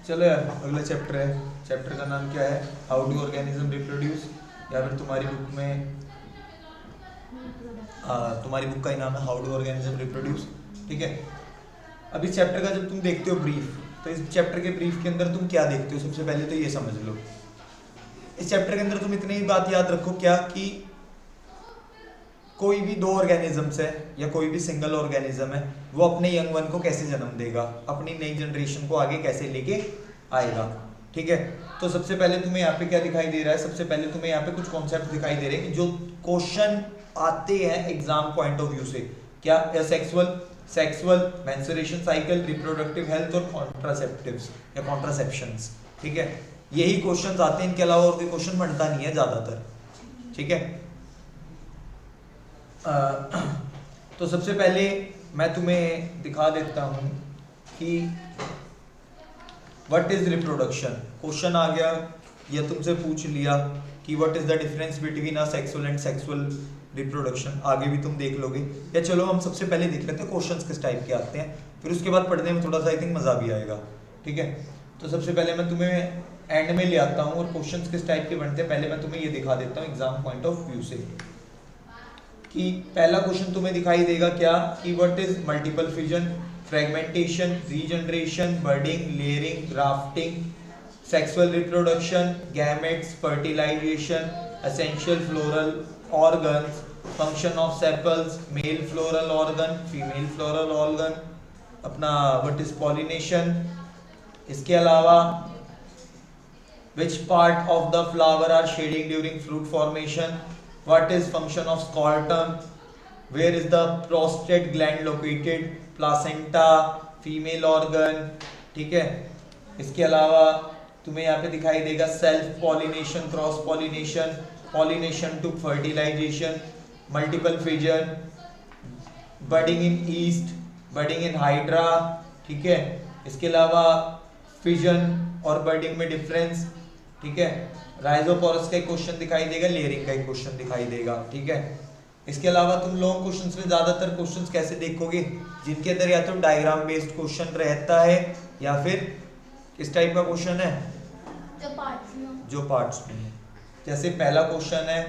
चलो यार अगला चैप्टर है। चैप्टर का नाम क्या है? हाउ डू ऑर्गेनिज्म रिप्रोड्यूस, या फिर तुम्हारी बुक में तुम्हारी बुक का ही नाम है हाउ डू ऑर्गेनिज्म रिप्रोड्यूस। ठीक है। अब इस चैप्टर का जब तुम देखते हो ब्रीफ, तो इस चैप्टर के ब्रीफ के अंदर तुम क्या देखते हो? सबसे पहले तो ये समझ लो, इस चैप्टर के अंदर तुम इतनी ही बात याद रखो क्या कि कोई भी दो ऑर्गेनिजम्स है या कोई भी सिंगल ऑर्गेनिज्म है, वो अपने यंग वन को कैसे जन्म देगा, अपनी नई जनरेशन को आगे कैसे लेके आएगा। ठीक है। तो सबसे पहले तुम्हें यहाँ पे क्या दिखाई दे रहा है? सबसे पहले तुम्हें यहाँ पे कुछ कॉन्सेप्ट दिखाई दे रहे हैं कि जो क्वेश्चन आते हैं एग्जाम पॉइंट ऑफ व्यू से। क्या? Sexual menstruation cycle, reproductive health और कॉन्ट्रासेप्टिव्स या कॉन्ट्रासेप्शंस। ठीक है। यही क्वेश्चंस आते हैं, इनके अलावा और कोई क्वेश्चन बनता नहीं है ज्यादातर। ठीक है। तो सबसे पहले मैं तुम्हें दिखा देता हूं कि व्हाट इज रिप्रोडक्शन। क्वेश्चन आ गया या तुमसे पूछ लिया कि what is the difference between a sexual and sexual reproduction, आगे भी तुम देख लोगे। या चलो हम सबसे पहले देख लेते हैं क्वेश्चंस किस टाइप के आते हैं, फिर उसके बाद पढ़ने में थोड़ा सा आई थिंक मजा भी आएगा। ठीक है। तो सबसे पहले मैं तुम्हें एंड में ले आता हूँ और क्वेश्चंस किस टाइप के बनते हैं पहले मैं तुम्हें ये दिखा देता हूँ एग्जाम पॉइंट ऑफ व्यू से। कि पहला क्वेश्चन तुम्हें दिखाई देगा क्या कि what is multiple fission, fragmentation, regeneration, budding, layering, grafting, sexual reproduction, gametes, fertilisation, essential floral organs, function of sepals, male floral organ, female floral organ, अपना व्हाट इज पॉलिनेशन। इसके अलावा which part of the flower are shading during fruit formation, what is function of scrotum, where is the prostate gland located, placenta, female organ। ठीक है। इसके अलावा तुम्हें यहाँ पे दिखाई देगा self pollination, cross pollination, pollination to fertilisation, multiple fission, budding in yeast, budding in hydra. ठीक है। इसके अलावा फिजन और बडिंग में डिफरेंस। ठीक है। राइजोपोरस का एक क्वेश्चन दिखाई देगा, लेयरिंग का एक क्वेश्चन दिखाई देगा। ठीक है। इसके अलावा तुम लॉन्ग क्वेश्चंस में ज्यादातर क्वेश्चंस कैसे देखोगे, जिनके अंदर या तो डायग्राम बेस्ड क्वेश्चन रहता है या फिर किस टाइप का क्वेश्चन है, जो पार्ट्स में है। जैसे पहला क्वेश्चन है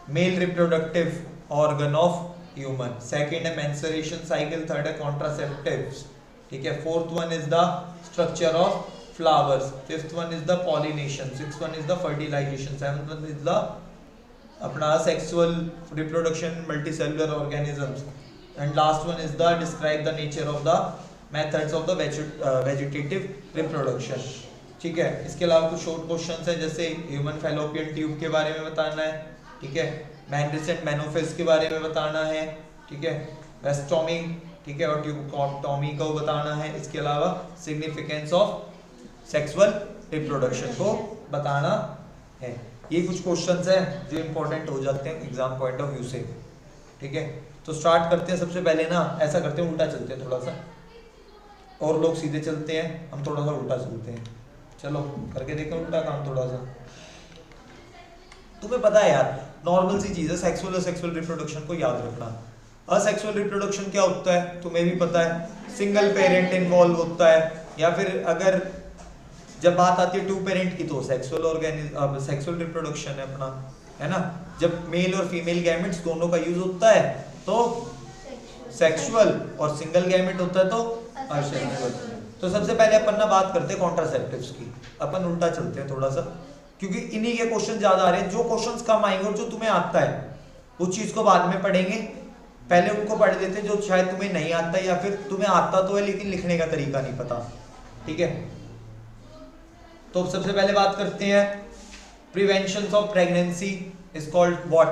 male reproductive organ of human, second है मेंस्ट्रुएशन साइकिल, थर्ड है कॉन्ट्रासेप्टिव्स। ठीक है। Fourth one is the structure of flowers, fifth one is the pollination, sixth one is the fertilization, seventh one is the अपना sexual reproduction multicellular organisms, and last one is the describe the nature of the methods of the vegetative reproduction। ठीक है। इसके अलावा कुछ short questions है जैसे human fallopian tube के बारे में बताना है। ठीक है। मैनरिसेंट मेनोफेज के बारे में बताना है। ठीक है। वेस्टोमी, ठीक है, और ट्यूबोटॉमी को बताना है। इसके अलावा सिग्निफिकेंस ऑफ सेक्सुअल रिप्रोडक्शन को बताना है। ये कुछ क्वेश्चंस हैं जो इंपॉर्टेंट हो जाते हैं एग्जाम पॉइंट ऑफ व्यू से। ठीक है। तो स्टार्ट करते हैं। सबसे पहले ना ऐसा करते हैं, उल्टा चलते हैं थोड़ा सा, और लोग सीधे चलते हैं, हम थोड़ा सा उल्टा चलते हैं। चलो करके देखें उल्टा काम थोड़ा सा। तुम्हें पता है यार नॉर्मल सी चीज है सेक्सुअल और सेक्सुअल रिप्रोडक्शन को याद रखना। असेक्सुअल रिप्रोडक्शन क्या होता है तुम्हें भी पता है, सिंगल पेरेंट इन्वॉल्व होता है, या फिर अगर जब बात आती है टू पेरेंट की तो सेक्सुअल रिप्रोडक्शन है अपना, है ना। जब मेल और फीमेल गैमेट्स दोनों का यूज होता है तो सेक्सुअल, और सिंगल गैमेट होता है तो असेक्सुअल। तो सबसे पहले अपन ना बात करते हैं कॉन्ट्रासेप्टिव्स की। अपन उल्टा चलते हैं थोड़ा सा, क्योंकि इन्हीं के क्वेश्चन ज्यादा आ रहे हैं। जो क्वेश्चंस कम आएंगे और जो तुम्हें आता है उस चीज को बाद में पढ़ेंगे, पहले उनको पढ़ लेते हैं जो शायद तुम्हें नहीं आता है, या फिर तुम्हें आता तो है लेकिन लिखने का तरीका नहीं पता। ठीक है। तो सबसे पहले बात करते हैं prevention of pregnancy is called what,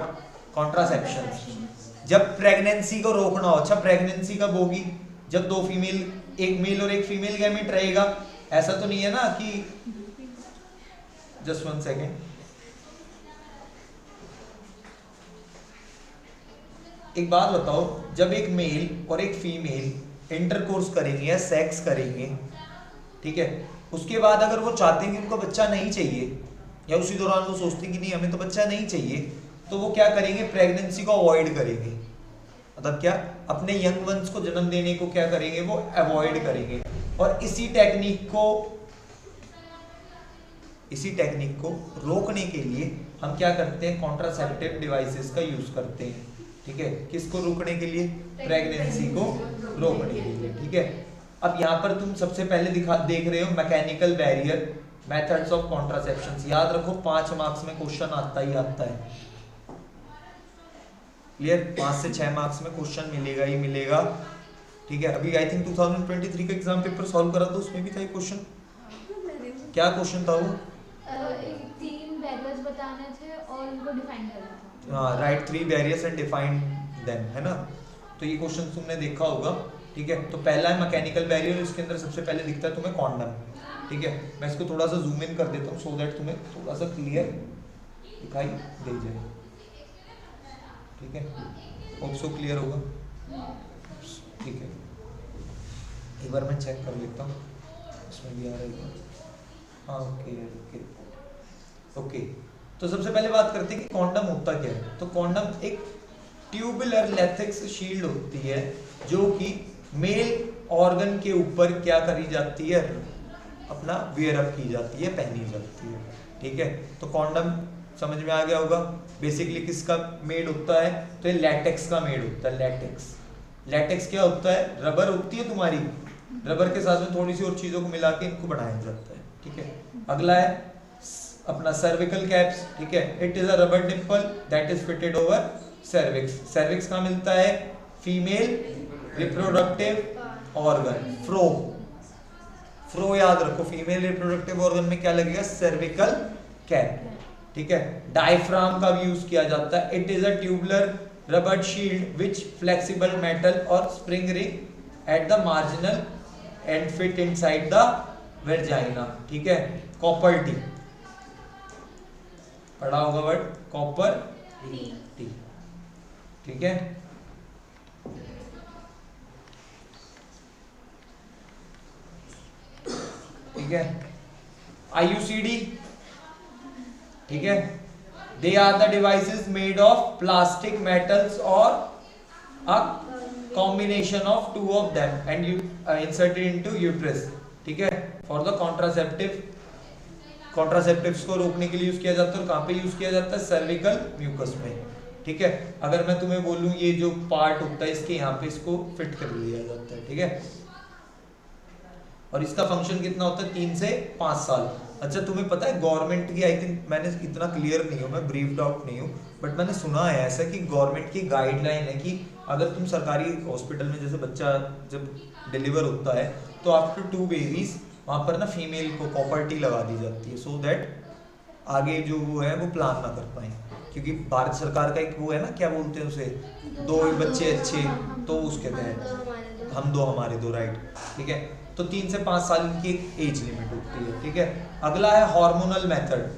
contraception. जब प्रेगनेंसी को रोकना हो, अच्छा प्रेगनेंसी कब होगी, जब दो फीमेल, एक मेल और एक फीमेल गैमेट रहेगा। ऐसा तो नहीं है ना कि जस्ट वन सेकेंड, एक बात बताओ, जब एक मेल और एक फीमेल इंटरकोर्स करेंगे या सेक्स करेंगे, ठीक है, उसके बाद अगर वो चाहते हैं कि उनको बच्चा नहीं चाहिए, या उसी दौरान वो सोचते हैं कि नहीं हमें तो बच्चा नहीं चाहिए, तो वो क्या करेंगे, प्रेगनेंसी को अवॉइड करेंगे। मतलब क्या, अपने यंग वंस को जन्म देने को क्या करेंगे, वो अवॉइड करेंगे। और इसी टेक्निक को रोकने के लिए हम क्या करते हैं, कॉन्ट्रासेप्टिव डिवाइसेस का यूज करते हैं। ठीक है, किसको रोकने के लिए, प्रेगनेंसी को रोकने के लिए। ठीक है, अब यहाँ पर तुम सबसे पहले देख रहे हो mechanical barrier, methods of contraception. याद रखो 5 मार्क्स में क्वेश्चन आता ही आता है। क्लियर, 5 से 6 मार्क्स में क्वेश्चन मिलेगा ही मिलेगा। ठीक है, अभी आई थिंक 2023 का एग्जाम पेपर सॉल्व करा था, उसमें भी था एक क्वेश्चन। क्या क्वेश्चन था वो? 3 बैरियर्स बताने थे और उनको डिफाइन करना था। हाँ right, 3 barriers and define them, है ना। तो ये क्वेश्चन तुमने देखा होगा। ठीक है, तो पहला है मैकेनिकल बैरियर, इसके अंदर सबसे पहले दिखता है तुम्हें कॉन्डम। ठीक है, मैं इसको थोड़ा सा जूम इन कर देता हूँ सो दैट तुम्हें थोड़ा सा क्लियर दिखाई दे जाए। ठीक है, होप सो क्लियर होगा। ठीक है, एक बार मैं चेक कर लेता हूँ इसमें भी आ रहा है। हाँ ओके ओके ओके। तो सबसे पहले बात करते हैं कि कॉन्डम होता क्या है। तो कॉन्डम एक ट्यूबुलर लेटेक्स शील्ड होती है जो कि मेल ऑर्गन के ऊपर क्या करी जाती है, अपना वेयर अप की जाती है, पहनी जाती है। ठीक है, तो कॉन्डम समझ में आ गया होगा। बेसिकली किसका मेड होता है, तो ये लैटेक्स का मेड होता है। लैटेक्स क्या होता है, रबर होती है तुम्हारी, रबर के साथ में थोड़ी सी और चीजों को मिला के इनको बनाया जाता है। ठीक है, अगला है अपना सर्विकल कैप्स। ठीक है, it is a rubber nipple that is fitted over cervix. Cervix कहाँ मिलता है, फीमेल रिप्रोडक्टिव ऑर्गन, फ्रो याद रखो, फीमेल रिप्रोडक्टिव ऑर्गन में क्या लगेगा, सर्विकल कैप। ठीक है, डायफ्राम का भी यूज किया जाता है। It is a tubular rubber shield which flexible metal और spring ring at the marginal end fit inside the vagina. ठीक है, कॉपर टी पढ़ा होगा वर्ड, कॉपर टी। ठीक है, ठीक है, IUCD। ठीक है, they are the devices made of plastic metals और a combination of 2 of them and you inserted into uterus। ठीक है, फॉर द कॉन्ट्रासेप्टिव्स को रोकने के लिए यूज किया जाता है। और कहाँ पे यूज किया जाता है, सर्विकल म्यूकस में। ठीक है, अगर मैं तुम्हें बोलूं ये जो पार्ट होता है इसके यहाँ पे इसको फिट कर लिया जाता है। ठीक है, और इसका फंक्शन कितना होता है, 3 से 5 साल। अच्छा तुम्हें पता है गवर्नमेंट की, आई थिंक मैंने इतना क्लियर नहीं हूँ, मैं ब्रीफ्ड आउट नहीं हूँ, बट मैंने सुना है ऐसा कि गवर्नमेंट की गाइडलाइन है कि अगर तुम सरकारी हॉस्पिटल में जैसे बच्चा जब डिलीवर होता है तो आफ्टर 2 बेबीज वहाँ पर ना फीमेल को कॉपर टी लगा दी जाती है, सो दैट आगे जो वो है वो प्लान ना कर पाए। क्योंकि भारत सरकार का एक वो है ना, क्या बोलते हैं उसे, 2 बच्चे अच्छे, तो उसके तहत हम 2 हमारे 2, राइट। ठीक है, तो 3 से 5 साल की एक एज लिमिट होती है। ठीक है, अगला है हार्मोनल मेथड,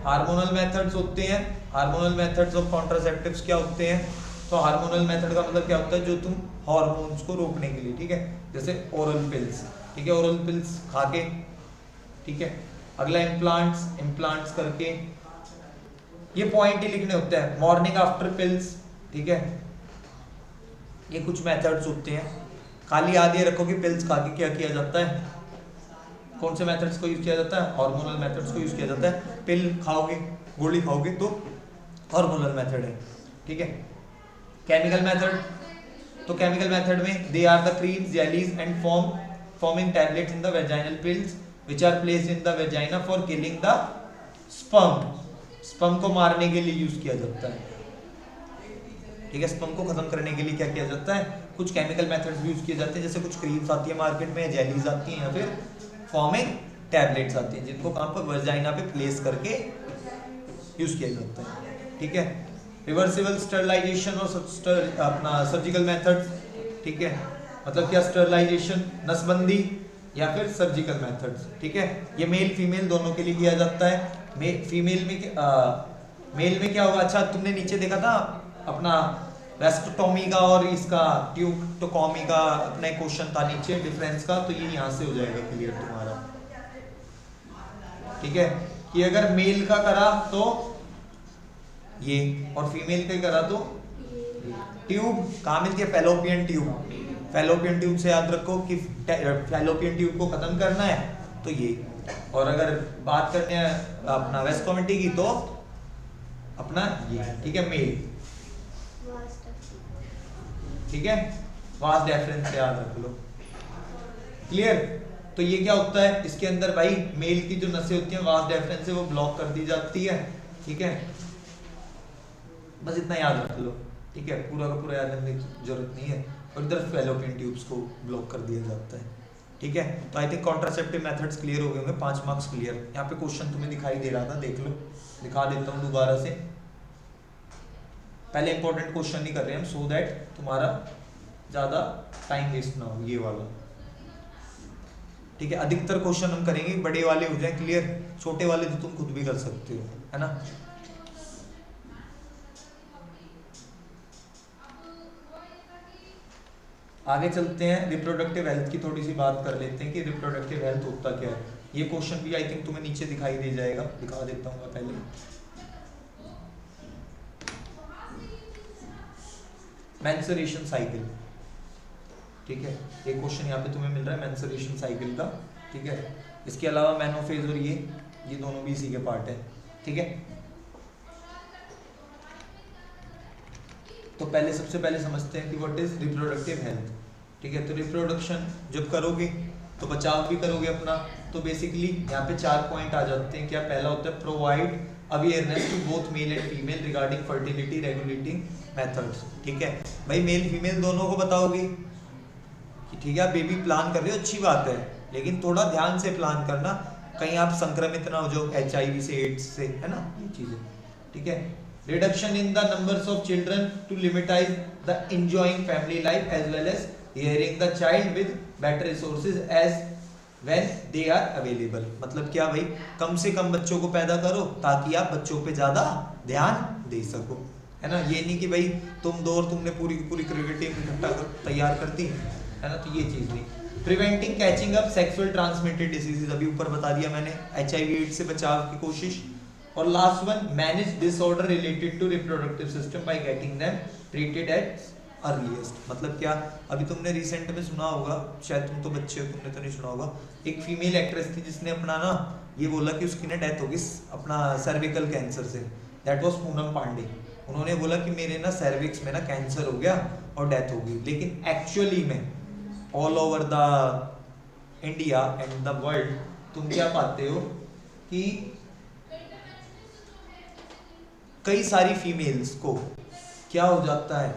हार्मोनल मेथड्स होते हैं। हार्मोनल मेथड्स ऑफ कॉन्ट्रासेप्टिव्स क्या होते हैं, तो हार्मोनल मेथड का मतलब क्या होता है, जो तुम हार्मोन्स को रोकने के लिए। ठीक है, जैसे ओरल पिल्स। ठीक है, ओरल पिल्स खा के। ठीक है, अगला इम्प्लांट्स करके, ये पॉइंट ही लिखने होते हैं। Morning after pills. ठीक है, ये कुछ मेथड्स होते हैं। खाली याद ये रखो कि पिल्स खा के क्या किया जाता है, कौन से मेथड्स को यूज किया जाता है, हार्मोनल मेथड्स को यूज किया जाता है। पिल खाओगे, गोली खाओगे तो हार्मोनल मेथड है। ठीक है, केमिकल मेथड, तो केमिकल मेथड में they are the creams, jellies and forming tablets in the vaginal pills which are placed in the vagina for killing the sperm को मारने के लिए यूज किया जाता है। ठीक है, स्पर्म को खत्म करने के लिए क्या किया जाता है, कुछ केमिकल मेथड्स भी यूज किए जाते हैं। जैसे कुछ क्रीम्स आती है मार्केट में, जेलीज आती हैं, या फिर फॉर्मिंग टैबलेट्स आती हैं, जिनको कहाँ पर, वेजाइना पे प्लेस करके यूज किया जाता है। ठीक है, रिवर्सिबल स्टरलाइजेशन और अपना सर्जिकल मेथड्स। ठीक है, मतलब क्या, स्टरलाइजेशन नसबंदी या फिर सर्जिकल मेथड्स। ठीक है, ये मेल फीमेल दोनों के लिए किया जाता है। फीमेल में मेल में क्या होगा, अच्छा तुमने नीचे देखा था अपना रेस्टोटॉमी का और इसका ट्यूबटोकॉमी का अपना एक क्वेश्चन था नीचे डिफरेंस का, तो ये यहाँ से हो जाएगा क्लियर तुम्हारा। ठीक है, कि अगर मेल का करा तो ये, और फीमेल का करा तो ट्यूब। कहाँ मिलती है? Fallopian tube. फैलोपियन ट्यूब से याद रखो कि फैलोपियन ट्यूब को खत्म करना है तो ये, और अगर बात करते हैं अपना वेस्ट कॉमेटी की तो अपना ये, ठीक है, मेल, ठीक है, वास्ट डेफरेंस से याद रख लो। क्लियर? तो ये क्या होता है इसके अंदर भाई, मेल की जो नसें होती हैं वास्ट डेफरेंस से वो ब्लॉक कर दी जाती है, ठीक है, बस इतना याद रख लो, ठीक है, पूरा का पूरा याद रखने की जरूरत नहीं है। और इधर फैलोपियन ट्यूब्स को ब्लॉक कर दिया जाता है, ठीक है। तो I think contraceptive methods clear हो गए होंगे, 5 मार्क्स क्लियर। यहाँ पे क्वेश्चन तुम्हें दिखाई दे रहा था, देख लो, दिखा देता हूँ दोबारा से। पहले इंपॉर्टेंट क्वेश्चन नहीं कर रहे हम, सो दैट तुम्हारा ज्यादा टाइम वेस्ट ना हो, ये वाला, ठीक है। अधिकतर क्वेश्चन हम करेंगे बड़े वाले हो जाए क्लियर, छोटे वाले तो तुम खुद भी कर सकते हो, है ना। आगे चलते हैं, रिप्रोडक्टिव हेल्थ की थोड़ी सी बात कर लेते हैं कि रिप्रोडक्टिव हेल्थ होता क्या है। ये क्वेश्चन भी आई थिंक तुम्हें नीचे दिखाई दे जाएगा, दिखा देता हूँ मैं पहले। मेंस्ट्रुएशन साइकिल, ठीक है, एक क्वेश्चन यहाँ पे तुम्हें मिल रहा है मेंस्ट्रुएशन साइकिल का, ठीक है। इसके अलावा मेनोफेज और ये दोनों भी इसी के पार्ट है, ठीक है। तो पहले सबसे पहले समझते हैं कि व्हाट इज रिप्रोडक्टिव हेल्थ, ठीक है। तो रिप्रोडक्शन जब करोगे तो बचाव भी करोगे अपना, तो बेसिकली यहाँ पे 4 पॉइंट आ जाते हैं। क्या? पहला होता है provide awareness to both male and female regarding fertility regulating methods, ठीक है। भाई मेल फीमेल दोनों को बताओगे कि ठीक है बेबी प्लान कर रहे हो, अच्छी बात है, लेकिन थोड़ा ध्यान से प्लान करना, कहीं आप संक्रमित ना हो जाओ HIV से, एड्स से, है ना, ये चीजें, ठीक है। Reduction in the numbers of children to limitize the enjoying family life as well as hearing the child with better resources as when they are available. मतलब क्या भाई, कम से कम बच्चों को पैदा करो ताकि आप बच्चों पे ज्यादा ध्यान दे सको, है ना। ये नहीं कि भाई तुम दो और तुमने पूरी पूरी क्रिकेट टीम इकट्ठा तैयार कर दी, है ना, तो ये चीज नहीं। Preventing catching up sexual transmitted diseases, अभी ऊपर बता दिया मैंने, HIV एड्स से बचाव की कोशिश। और last one, manage disorder related to reproductive system by getting them treated at earliest. मतलब क्या, अभी तुमने रिसेंट में सुना होगा, शायद तुम तो बच्चे हो, तुमने तो नहीं सुना होगा, एक फीमेल एक्ट्रेस थी जिसने अपना ना ये बोला कि उसकी ना डेथ होगी अपना सर्विकल कैंसर से, दैट वाज पूनम पांडे। उन्होंने बोला कि मेरे ना सर्विक्स में ना कैंसर हो गया और डेथ हो गई, लेकिन एक्चुअली में all over the India and the world तुम क्या पाते हो कि कई सारी फीमेल्स को क्या हो जाता है,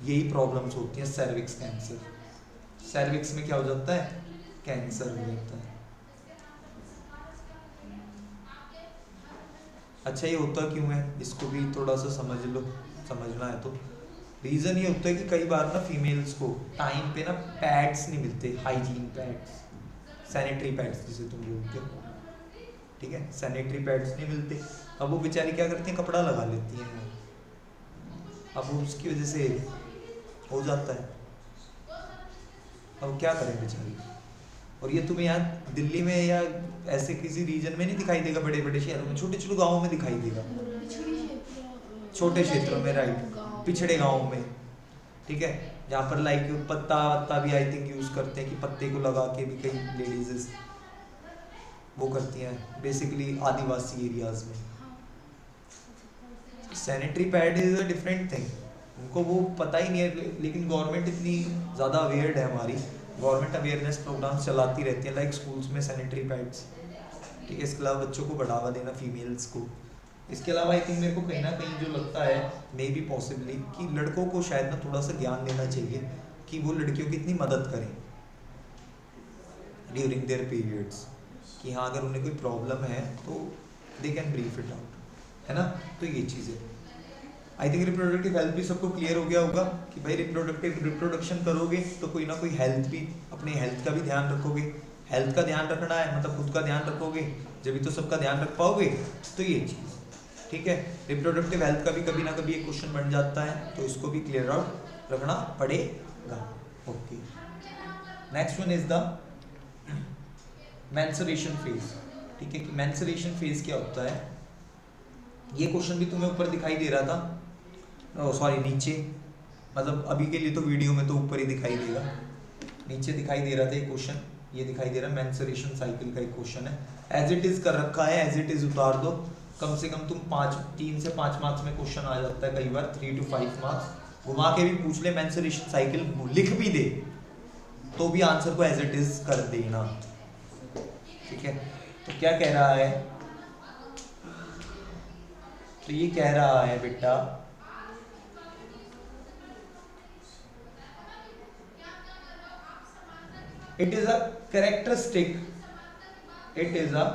यही प्रॉब्लम्स होती हैं, सर्विक्स कैंसर। सर्विक्स में क्या हो जाता है? कैंसर हो जाता है। अच्छा ये होता क्यों है, इसको भी थोड़ा सा समझ लो, समझना है तो। रीज़न ये होता है कि कई बार ना फीमेल्स को टाइम पे ना पैड्स नहीं मिलते, हाइजीन पैड्स, सैनिटरी पैड्स जिसे तुम बोलते हो, ठीक है, सैनिटरी पैड्स नहीं मिलते। अब वो बेचारी क्या करती हैं, कपड़ा लगा लेती हैं, अब वो उसकी वजह से हो जाता है। अब क्या करें बेचारी। और ये तुम्हें यहाँ दिल्ली में या ऐसे किसी रीजन में नहीं दिखाई देगा, बड़े बड़े शहरों में, छोटे छोटे गाँवों में दिखाई देगा, छोटे क्षेत्रों में, राइट, पिछड़े गाँव में, ठीक है, जहाँ पर लाइक पत्ता वत्ता भी आई थिंक यूज करते हैं कि पत्ते को लगा के भी कई लेडीज वो करती हैं, बेसिकली आदिवासी एरियाज में। Sanitary pad is a different thing, उनको वो पता ही नहीं है, लेकिन गवर्नमेंट इतनी ज़्यादा अवेयर्ड है हमारी, गवर्नमेंट अवेयरनेस प्रोग्राम्स चलाती रहती है, लाइक स्कूल्स में सैनिटरी पैड्स, ठीक है। इसके अलावा बच्चों को बढ़ावा देना, फीमेल्स को। इसके अलावा आई थिंक मेरे को कहीं ना कहीं जो लगता है, मे बी पॉसिबली, कि लड़कों को शायद ना थोड़ा सा ज्ञान देना चाहिए कि वो लड़कियों की इतनी मदद करें ड्यूरिंग देयर पीरियड्स, कि हाँ अगर उन्हें कोई प्रॉब्लम है तो they can brief it out, है ना। तो ये चीज़ है। आई थिंक रिप्रोडक्टिव हेल्थ भी सबको क्लियर हो गया होगा कि भाई रिप्रोडक्शन करोगे तो कोई ना कोई हेल्थ भी, अपने हेल्थ का भी ध्यान रखोगे, हेल्थ का ध्यान रखना है मतलब खुद का ध्यान रखोगे, जब भी तो सबका ध्यान रख पाओगे। तो ये चीज़, ठीक है। रिप्रोडक्टिव हेल्थ का भी कभी ना कभी एक क्वेश्चन बन जाता है, तो इसको भी क्लियर आउट रखना पड़ेगा। Okay, next one is the menstruation phase, ठीक है। कि मेंस्ट्रुएशन फेज क्या होता है, ये क्वेश्चन भी तुम्हें ऊपर दिखाई दे रहा था, सॉरी नीचे, मतलब अभी के लिए तो वीडियो में तो ऊपर ही दिखाई देगा, नीचे दिखाई दे रहा था ये क्वेश्चन, ये दिखाई दे रहा है मेंसुरेशन साइकिल का एक क्वेश्चन है, एज इट इज कर रखा है, एज इट इज उतार दो, कम से कम तुम 3 से 5 मार्क्स में क्वेश्चन आ जाता है, कई बार 3 to 5 मार्क्स घुमा के भी पूछ ले, मेंसुरेशन साइकिल लिख भी दे तो भी आंसर को एज इट इज कर देना, ठीक है। तो क्या कह रहा है, तो ये कह रहा है बेटा it is a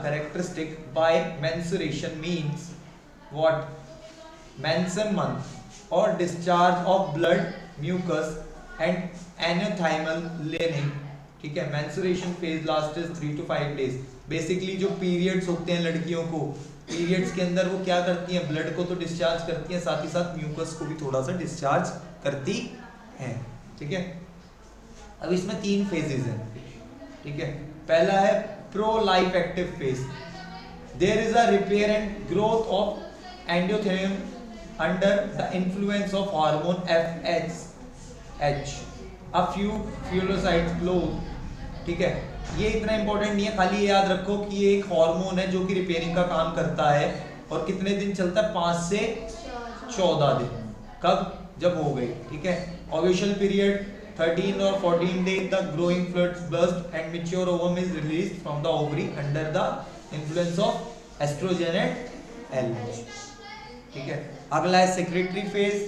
characteristic by mensuration means what, mensen month or discharge of blood, mucus and anothymal lining, ठीक है। mensuration phase lasts 3 to 5 days, basically जो पीरियड्स होते हैं लड़कियों को, पीरियड्स के अंदर वो क्या करती हैं, ब्लड को तो डिस्चार्ज करती हैं, साथ ही साथ म्यूकस को भी थोड़ा सा डिस्चार्ज करती हैं, ठीक है। अब इसमें 3 फेजेस हैं, ठीक है। पहला है pro life active phase, there is a repair and growth of endothelium under the influence of hormone FSH, a few fulocytes flow, ठीक है। ये इतना इंपॉर्टेंट नहीं है, खाली ये याद रखो कि ये एक हार्मोन है जो कि रिपेयरिंग का काम करता है, और कितने दिन चलता है, 5 से 14 दिन, कब, जब हो गई, ठीक है। ओव्यूशन period 13 or 14 days, the growing fluids burst and mature ovum is released from the ovary under the influence of estrogen and LH, ठीक है। अगला है secretory phase,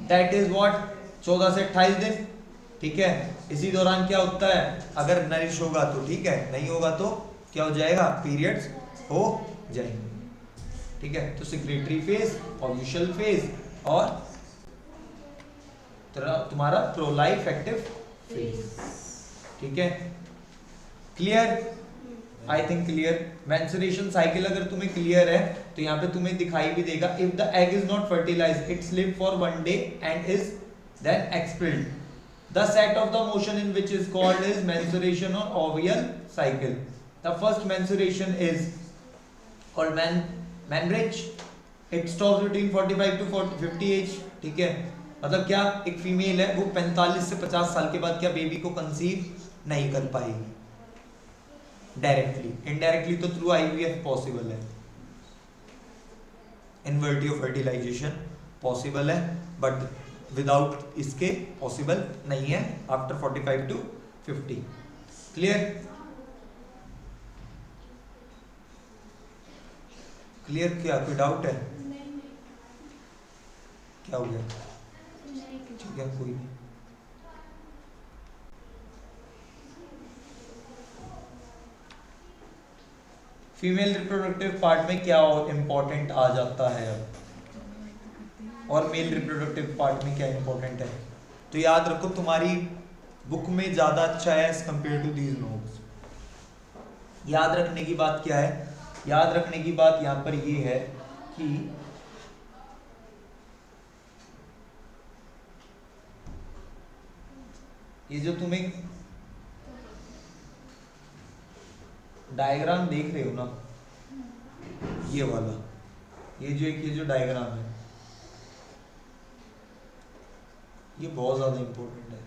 that is what 14 से 28 दिन, ठीक है। इसी दौरान क्या होता है, अगर नरिश होगा तो ठीक है, नहीं होगा तो क्या हो जाएगा, पीरियड्स हो जाएंगे, ठीक है। तो secretory phase, ovulatory phase और तुम्हारा प्रो लाइफ एक्टिव फेज, ठीक है। Clear, I think clear. Menstruation cycle अगर तुम्हें क्लियर है तो यहाँ पे तुम्हें दिखाई भी देगा, if the egg is not fertilised it sleep for 1 day and is then expelled, the set of the motion in which is called is menstruation और ovular cycle. The first menstruation is called menarche, it stops between 45 to 50 age, ठीक है। मतलब क्या, एक female है वो 45 से 50 साल के बाद क्या बेबी को कंसीव नहीं कर पाएगी डायरेक्टली, इनडायरेक्टली तो थ्रू IVF पॉसिबल है, इन विट्रो फर्टिलाइजेशन पॉसिबल है, बट विदाउट इसके पॉसिबल नहीं है आफ्टर 45 to 50। क्लियर, क्लियर, क्या कोई डाउट है, क्या हो गया, ठीक है, कोई नहीं। फीमेल रिप्रोडक्टिव पार्ट में क्या इंपॉर्टेंट आ जाता है अब, और मेल रिप्रोडक्टिव पार्ट में क्या इंपॉर्टेंट है, तो याद रखो तुम्हारी बुक में ज्यादा अच्छा है as compare to these notes. याद रखने की बात क्या है, याद रखने की बात यहाँ पर ये है कि ये जो तुम्हें डायग्राम देख रहे हो ना, ये वाला, ये जो डायग्राम है, ये बहुत ज्यादा इंपॉर्टेंट है।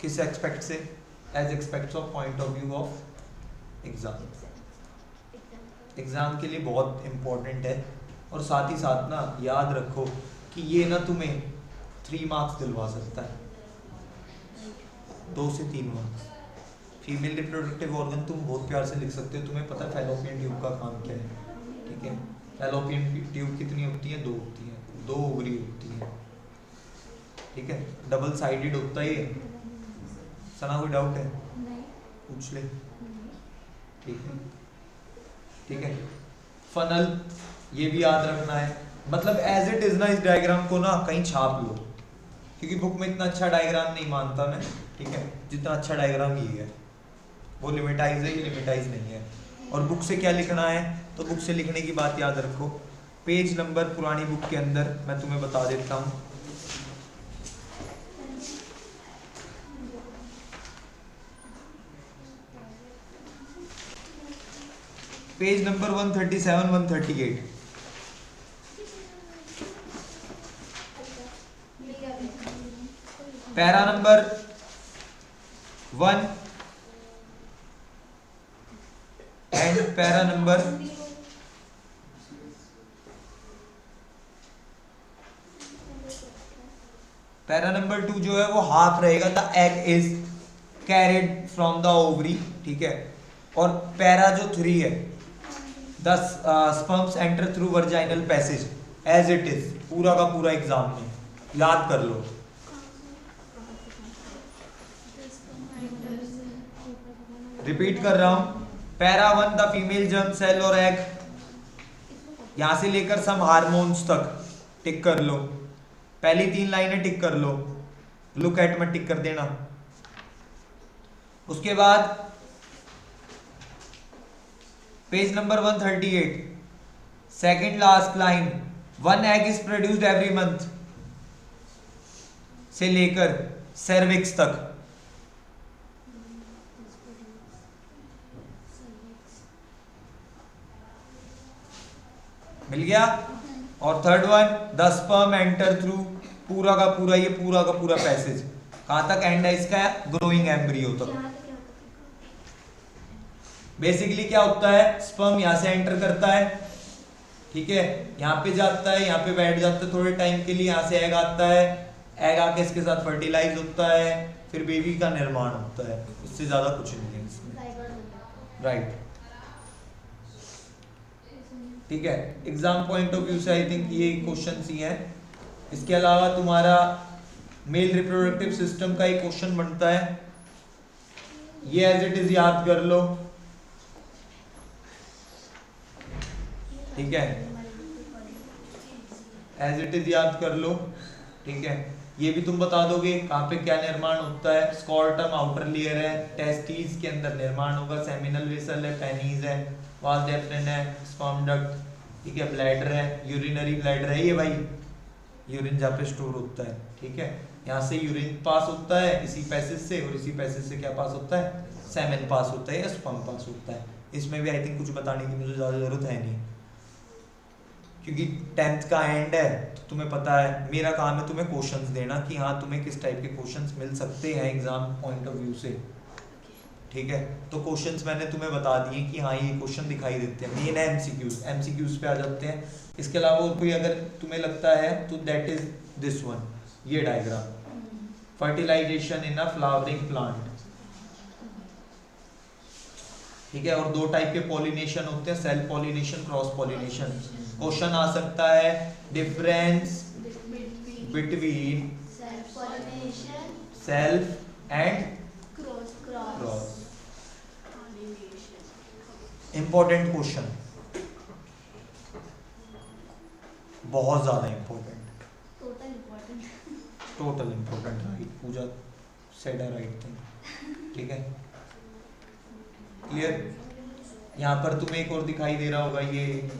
किस एक्सपेक्ट से, as expects of point of view of exam, exam के लिए बहुत इंपॉर्टेंट है। और साथ ही साथ ना याद रखो कि ये ना तुम्हें 3 मार्क्स दिलवा सकता है, 2 से 3 मार्क्स। फीमेल रिप्रोडक्टिव ऑर्गन तुम बहुत प्यार से लिख सकते हो, तुम्हें पता है फैलोपियन ट्यूब का काम क्या है, ठीक है। फैलोपियन ट्यूब कितनी होती है, 2 होती है, 2 ओवरी होती है, ठीक है। डबल साइडेड होता है ये, सना कोई डाउट है, पूछ ले, ठीक है, ठीक है। फनल, ये भी याद रखना है, मतलब एज इट इज ना, इस डायग्राम को ना कहीं छाप लो, क्योंकि बुक में इतना अच्छा डायग्राम नहीं मानता मैं, ठीक है, जितना अच्छा डायग्राम ये है, वो लिमिटाइज है, ये लिमिटाइज नहीं है। और बुक से क्या लिखना है, तो बुक से लिखने की बात याद रखो, पेज नंबर पुरानी बुक के अंदर मैं तुम्हें बता देता हूँ, page number 137 138 para number 1 and para number para number 2 जो है वो हाफ रहेगा, the egg is carried from the ovary, ठीक है। और पैरा जो 3 है, the sperms enter through vaginal passage as it is, पूरा का पूरा एग्जाम में याद कर लो। रिपीट कर रहा हूं, para 1 the female germ cell और एग, यहां से लेकर सम हार्मोन्स तक टिक कर लो, पहली 3 लाइनें टिक कर लो, लुक एट में टिक कर देना। उसके बाद page number 138 second last line, 1 egg is produced every month से लेकर सर्विक्स तक, मिल गया। और third one, the sperm enter through, पूरा का पूरा, ये पूरा का पूरा पैसेज कहां तक एंड है इसका, ग्रोइंग एम्ब्रियो तक। बेसिकली क्या होता है, स्पर्म यहां से एंटर करता है, ठीक है, यहाँ पे जाता है, यहाँ पे बैठ जाता है थोड़े टाइम के लिए, यहाँ से एग आता है, एग आके इसके साथ फर्टिलाइज होता है, फिर बेबी का निर्माण होता है, इससे ज्यादा कुछ नहीं है इसमें, राइट। ठीक है, एग्जाम पॉइंट ऑफ व्यू से आई थिंक ये क्वेश्चन ही है। इसके अलावा तुम्हारा मेल रिप्रोडक्टिव सिस्टम का एक क्वेश्चन बनता है, ये एज इट इज याद कर लो, ठीक है, एज इट इज याद कर लो, ठीक है। ये भी तुम बता दोगे कहाँ पे क्या निर्माण होता है, स्कॉर्टम आउटर लेयर है, टेस्टिस के अंदर निर्माण होगा, सेमिनल वेसल है, पेनिस है, वास डेफ्रेन है, स्पर्म डक्ट, ठीक है, ब्लैडर है, यूरिनरी ब्लैडर है, ये भाई यूरिन जहाँ पे स्टोर होता है, ठीक है, यहाँ से यूरिन पास होता है इसी पैसेज से, और इसी पैसेज से क्या पास होता है, सेमेन पास होता है या स्पर्म पास होता है। इसमें भी आई थिंक कुछ बताने की मुझे ज़्यादा ज़रूरत है नहीं, क्योंकि 10th का एंड है, तो तुम्हें पता है मेरा काम है तुम्हें क्वेश्चंस देना कि हाँ तुम्हें किस टाइप के क्वेश्चंस मिल सकते हैं एग्जाम पॉइंट ऑफ व्यू से, ठीक है। तो क्वेश्चंस मैंने तुम्हें बता दिए कि हाँ ये क्वेश्चन दिखाई देते हैं, मेन है एमसीक्यूज पे आ जाते हैं। इसके अलावा और कोई अगर तुम्हें लगता है तो दैट इज दिस वन, ये diagram, fertilisation in a flowering plant, ठीक है। और 2 टाइप के पॉलिनेशन होते हैं, self pollination, cross pollination. Question आ सकता है difference between self and cross, important question, बहुत ज्यादा important, total important, right, Puja said a right thing, ठीक है, क्लियर। यहाँ पर तुम्हें एक और दिखाई दे रहा होगा, ये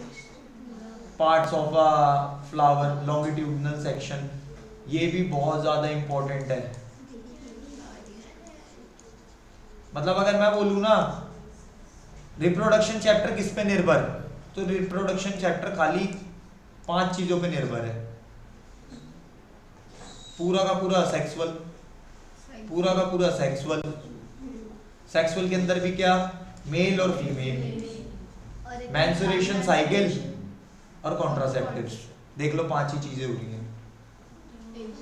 parts of a flower longitudinal section, ये भी बहुत ज्यादा इंपॉर्टेंट है। मतलब अगर मैं बोलूँ ना रिप्रोडक्शन चैप्टर किस पे निर्भर, तो रिप्रोडक्शन चैप्टर खाली 5 चीजों पे निर्भर है, पूरा का पूरा सेक्सुअल, पूरा का पूरा सेक्सुअल, सेक्सुअल के अंदर भी क्या, मेल और फीमेल, मेंस्ट्रुएशन साइकिल और कॉन्ट्रासेप्टिव्स, देख लो 5 ही चीजें हो रही हैं,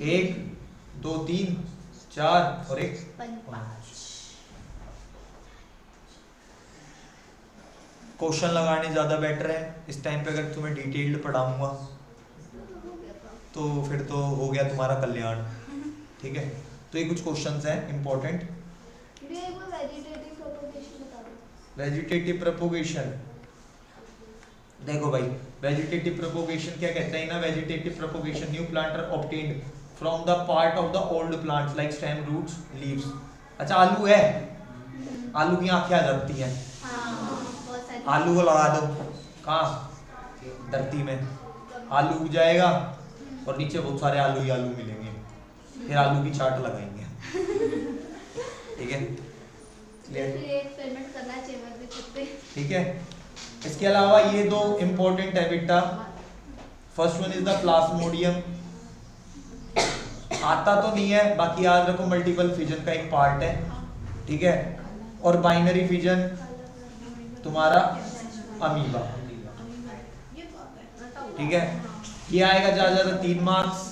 1 2 3 4 और 1 5। क्वेश्चन लगाने ज़्यादा बेटर है इस टाइम पे, अगर तुम्हें डिटेल्ड पढ़ाऊंगा तो फिर तो हो गया तुम्हारा कल्याण, ठीक है। तो ये कुछ क्वेश्चंस हैं इंपॉर्टेंट। वेजिटेटिव प्रोपोगेशन, देखो भाई वेजिटेटिव प्रोपोगेशन क्या कहता है ना, vegetative propagation new plant are obtained from the part of the old plants like stem, roots, leaves. अच्छा आलू है, आलू की आंखें आ जाती हैं, आलू को लगा दो कहाँ, धरती में, आलू उग जाएगा और नीचे बहुत सारे आलू ही आलू मिलेंगे, फिर आलू की चाट लगाएंगे, ठीक है, क्लियर, ठीक है। इसके अलावा ये दो इंपॉर्टेंट है बेटा, first one is the Plasmodium, आता तो नहीं है, बाकी याद रखो मल्टीपल फिजन का एक पार्ट है, ठीक है। और बाइनरी फिजन तुम्हारा अमीबा, ठीक है। ये आएगा ज्यादा 3 मार्क्स,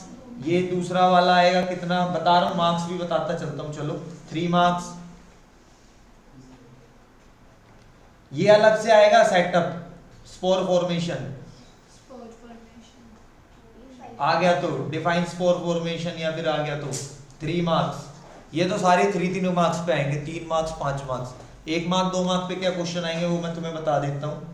ये दूसरा वाला आएगा कितना बता रहा हूं, मार्क्स भी बताता चलता हूं, चलो 3 मार्क्स। ये अलग से आएगा सेटअप, स्पोर फॉर्मेशन आ गया तो डिफाइन स्पोर फॉर्मेशन, या फिर आ गया तो 3 मार्क्स। ये तो सारे 3 मार्क्स पे आएंगे, 3 मार्क्स 5 मार्क्स। 1 मार्क 2 मार्क पे क्या क्वेश्चन आएंगे वो मैं तुम्हें बता देता हूँ।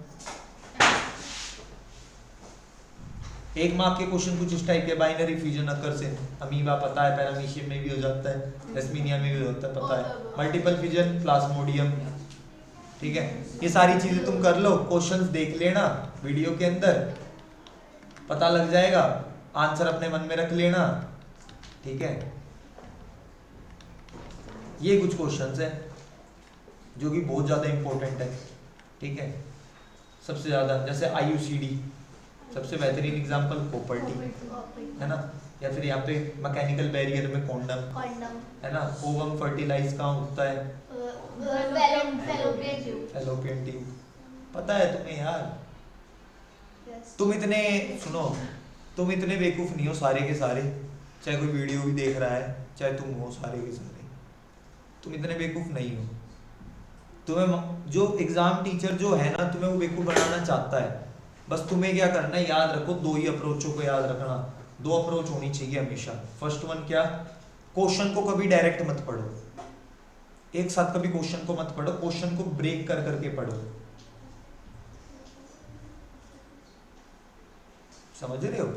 1 मार्क के क्वेश्चन कुछ इस टाइप के, binary fusion occurs in amoeba पता है, पैरामीशियम में भी हो जाता है, एस्मिनिया में भी हो जाता है पता है, मल्टीपल फ्यूजन प्लाज्मोडियम, ठीक है। ये सारी चीजें तुम कर लो, क्वेश्चंस देख लेना वीडियो के अंदर, पता लग जाएगा, आंसर अपने मन में रख लेना, ठीक है। ये कुछ क्वेश्चंस है जो कि बहुत ज्यादा इंपॉर्टेंट है, ठीक है। सबसे ज्यादा जैसे आईयूसीडी, सबसे बेहतरीन एग्जांपल कॉपर्टी है ना, या फिर यहाँ पे मैकेनिकल बैरियर में कॉन्डम है ना। ओवम फर्टिलाइज कहाँ होता है, फैलोपियन ट्यूब, पता है तुम्हें यार। तुम इतने सुनो, तुम इतने बेवकूफ नहीं हो सारे के सारे, चाहे कोई वीडियो भी देख रहा है, चाहे तुम हो सारे के सारे, तुम इतने बेवकूफ नहीं हो। तुम्हें जो एग्जाम टीचर जो है ना, तुम्हें वो बेवकूफ बनाना चाहता है। बस तुम्हें क्या करना है, याद रखो 2 ही अप्रोचों को याद रखना, 2 अप्रोच होनी चाहिए हमेशा। फर्स्ट वन क्या, क्वेश्चन को कभी डायरेक्ट मत पढ़ो, एक साथ कभी क्वेश्चन को मत पढ़ो, क्वेश्चन को ब्रेक कर करके पढ़ो, समझ रहे हो।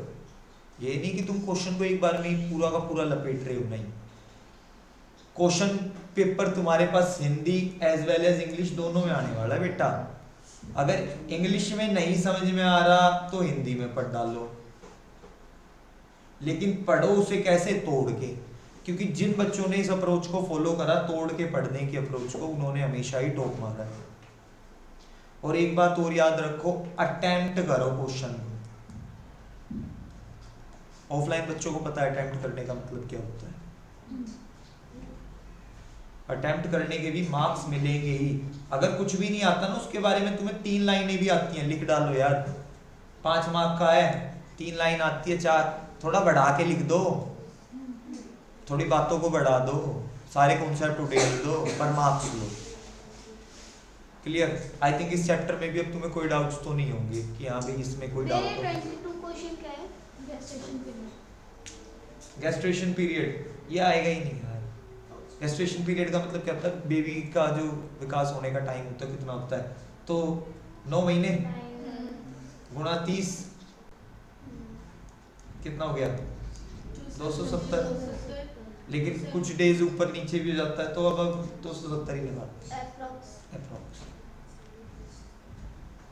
ये नहीं कि तुम क्वेश्चन को एक बार में ही पूरा का पूरा लपेट रहे हो, नहीं। क्वेश्चन पेपर तुम्हारे पास Hindi as well as English दोनों में आने वाला है बेटा। अगर इंग्लिश में नहीं समझ में आ रहा तो हिंदी में पढ़ डालो, लेकिन पढ़ो उसे कैसे, तोड़ के। क्योंकि जिन बच्चों ने इस अप्रोच को फॉलो करा, तोड़ के पढ़ने की अप्रोच को, उन्होंने हमेशा ही टॉप मारा है। और एक बात और याद रखो, अटेम्प्ट करो क्वेश्चन। ऑफलाइन बच्चों को पता है अटेम्प्ट करने का मतलब क्या होता है। अटेम्प्ट करने के भी मार्क्स मिलेंगे ही। अगर कुछ भी नहीं आता ना, उसके बारे में तुम्हें 3 लाइनें भी आती हैं, लिख डालो यार। 5 मार्क का है, 3 लाइन आती है, 4 थोड़ा बढ़ा के लिख दो, थोड़ी बातों को बढ़ा दो, सारे कॉन्सेप्ट उड़ेल दो, पर marks low. Clear. I think इस चैप्टर में भी अब तुम्हें कोई डाउट्स तो नहीं होंगे कि हाँ भाई इसमें कोई डाउट हो। 22 क्वेश्चन क्या है, गेस्टेशन पीरियड। गेस्ट्रेशन पीरियड ये आएगा ही नहीं यार। गेस्ट्रेशन पीरियड का मतलब क्या होता है, बेबी का जो विकास होने का टाइम होता है कितना होता है, तो 9 महीने गुणा 30 कितना हो गया, 270। लेकिन कुछ डेज ऊपर नीचे भी हो जाता है, तो अब 270 ही लगा अप्रॉक्स,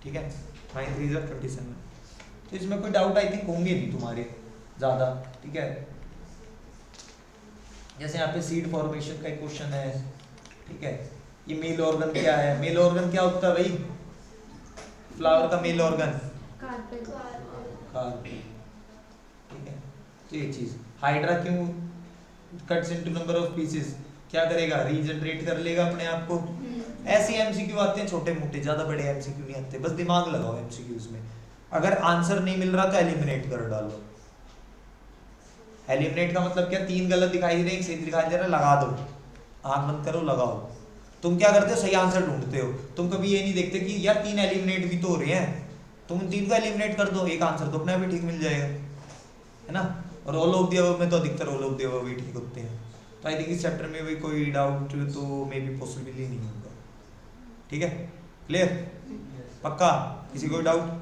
ठीक है। 9 3 27। तो इसमें कोई डाउट आई थिंक होंगे नहीं तुम्हारे ज्यादा, ठीक है। जैसे यहाँ पे सीड फॉर्मेशन का एक क्वेश्चन है, ठीक है। ये मेल ऑर्गन क्या है, मेल ऑर्गन क्या होता है भाई, फ्लावर का मेल ऑर्गन कार्पेल, ठीक है। तो ये चीज, हाइड्रा क्यों cuts into number of pieces, क्या करेगा, रीजनरेट कर लेगा अपने आप को। ऐसे एमसीक्यू आते हैं छोटे मोटे, ज्यादा बड़े एमसीक्यू नहीं आते, बस दिमाग लगाओ एमसीक्यूज में। अगर आंसर नहीं मिल रहा तो एलिमिनेट कर डालो। एलिमिनेट का मतलब क्या, 3 गलत दिखाई दे रहे, एक सही दिखाई दे रहा, लगा दो, आंख बंद करो, लगाओ। तुम क्या करते हो, सही आंसर ढूंढते हो, तुम कभी ये नहीं देखते कि यार 3 एलिमिनेट भी तो हो रहे हैं, तुम 3 को एलिमिनेट कर दो, एक आंसर तो अपने आप ही ठीक मिल जाएगा, है ना। और ऑल ऑफ द अबव में तो अधिकतर ऑल ऑफ द अबव ही ठीक होते हैं। तो आई थिंक इस चैप्टर में भी कोई डाउट तो मे बी पॉसिबल ही नहीं होगा, ठीक है। क्लियर, पक्का, किसी कोई डाउट।